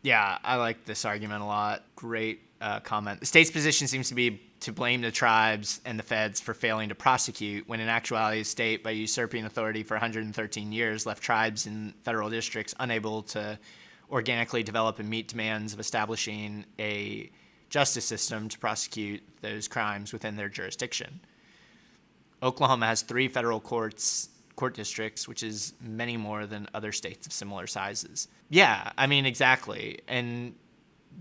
Yeah, I like this argument a lot. Great comment. The state's position seems to be to blame the tribes and the feds for failing to prosecute, when in actuality, the state, by usurping authority for 113 years, left tribes and federal districts unable to organically develop and meet demands of establishing a justice system to prosecute those crimes within their jurisdiction. Oklahoma has 3 federal court districts, which is many more than other states of similar sizes. Yeah, I mean, exactly. And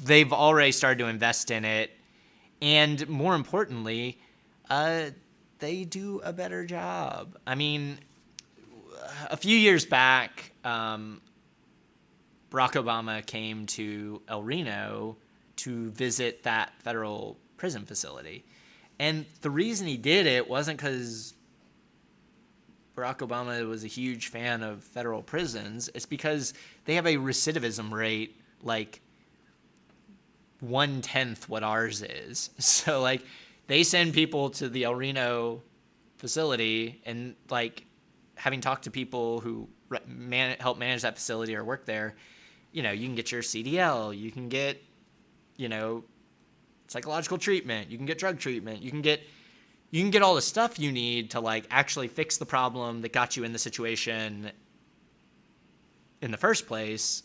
they've already started to invest in it. And more importantly, they do a better job. I mean, a few years back, Barack Obama came to El Reno to visit that federal prison facility. And the reason he did it wasn't because Barack Obama was a huge fan of federal prisons. It's because they have a recidivism rate like 1/10 what ours is. So like they send people to the El Reno facility, and like having talked to people who help manage that facility or work there, you know, you can get your CDL, you can get, you know, psychological treatment, you can get drug treatment, you can get all the stuff you need to like actually fix the problem that got you in the situation in the first place,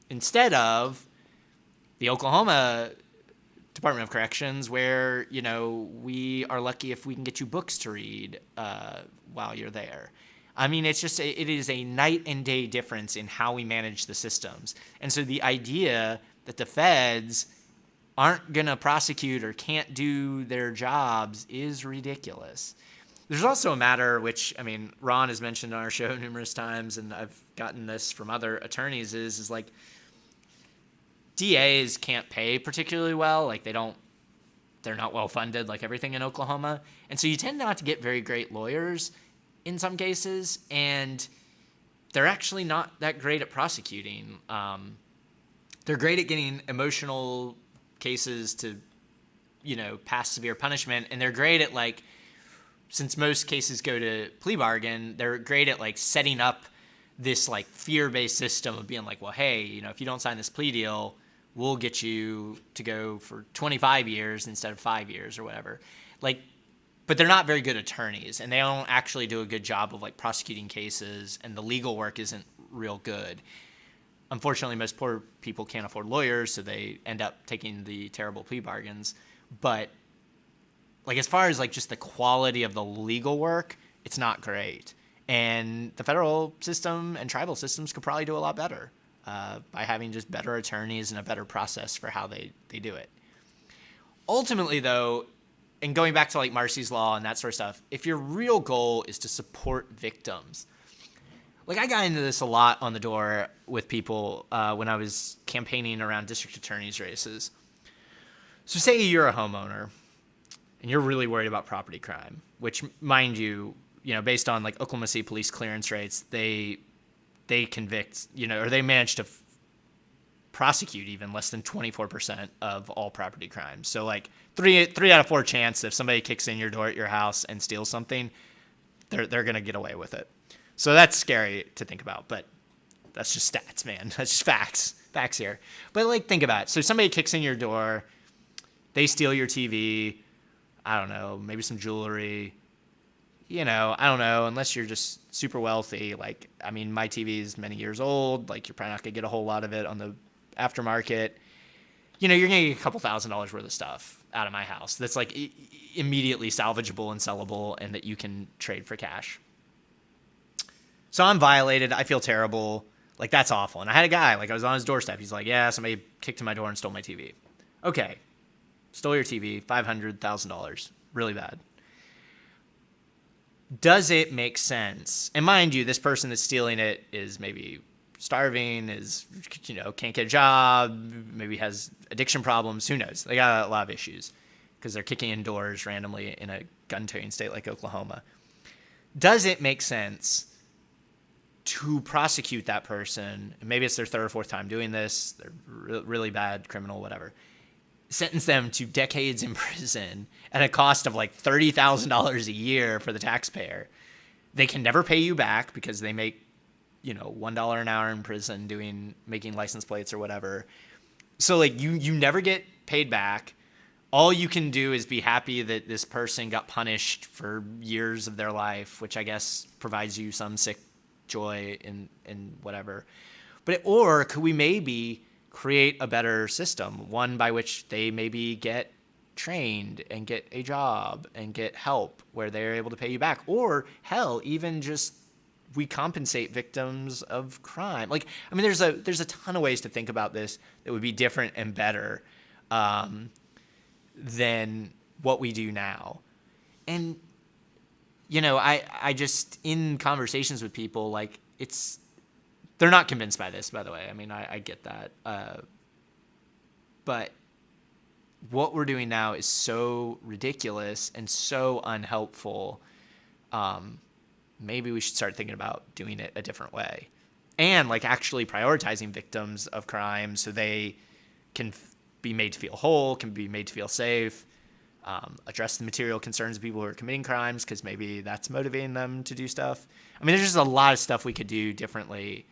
instead of the Oklahoma Department of Corrections, where, you know, we are lucky if we can get you books to read while you're there. I mean, it is a night and day difference in how we manage the systems. And so the idea that the feds aren't going to prosecute or can't do their jobs is ridiculous. There's also a matter which, I mean, Ron has mentioned on our show numerous times, and I've gotten this from other attorneys, is like DAs can't pay particularly well. Like they're not well funded like everything in Oklahoma. And so you tend not to get very great lawyers in some cases, and they're actually not that great at prosecuting. They're great at getting emotional cases to, you know, pass severe punishment, and they're great at, like, since most cases go to plea bargain, they're great at like setting up this like fear-based system of being like, well, hey, you know, if you don't sign this plea deal, we'll get you to go for 25 years instead of 5 years or whatever. Like, but they're not very good attorneys, and they don't actually do a good job of like prosecuting cases, and the legal work isn't real good. Unfortunately, most poor people can't afford lawyers, so they end up taking the terrible plea bargains. But like, as far as like just the quality of the legal work, it's not great. And the federal system and tribal systems could probably do a lot better by having just better attorneys and a better process for how they do it. Ultimately, though, and going back to like Marsy's Law and that sort of stuff, if your real goal is to support victims, like I got into this a lot on the door with people when I was campaigning around district attorneys' races. So say you're a homeowner and you're really worried about property crime, which, mind you, based on like Oklahoma City police clearance rates, they convict, or they manage to prosecute even less than 24% of all property crimes. So like three out of four chance that if somebody kicks in your door at your house and steals something, they're going to get away with it. So that's scary to think about, but that's just stats, man. That's just facts here. But like, think about it. So somebody kicks in your door, they steal your TV, I don't know, maybe some jewelry, I don't know, unless you're just super wealthy. Like, I mean, my TV is many years old. Like, you're probably not going to get a whole lot of it on the aftermarket. You're going to get a couple $1,000s worth of stuff out of my house that's like immediately salvageable and sellable and that you can trade for cash. So I'm violated. I feel terrible. Like, that's awful. And I had a guy, like, I was on his doorstep. He's like, yeah, somebody kicked in my door and stole my TV. Okay. Stole your TV, $500,000. Really bad. Does it make sense? And mind you, this person that's stealing it is maybe starving, can't get a job, maybe has addiction problems. Who knows? They got a lot of issues because they're kicking in doors randomly in a gun-toting state like Oklahoma. Does it make sense to prosecute that person? Maybe it's their third or fourth time doing this. They're really bad criminal, whatever. Sentence them to decades in prison at a cost of like $30,000 a year for the taxpayer. They can never pay you back because they make $1 an hour in prison making license plates or whatever. So like you never get paid back. All you can do is be happy that this person got punished for years of their life, which I guess provides you some sick joy in whatever. Or could we maybe create a better system, one by which they maybe get trained and get a job and get help where they're able to pay you back? Or hell, even just we compensate victims of crime. Like, I mean, there's a ton of ways to think about this that would be different and better than what we do now. And, I just, in conversations with people, like, they're not convinced by this, by the way. I mean, I get that. But what we're doing now is so ridiculous and so unhelpful. Maybe we should start thinking about doing it a different way. And, like, actually prioritizing victims of crime so they can be made to feel whole, can be made to feel safe, address the material concerns of people who are committing crimes because maybe that's motivating them to do stuff. I mean, there's just a lot of stuff we could do differently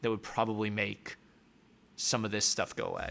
that would probably make some of this stuff go away.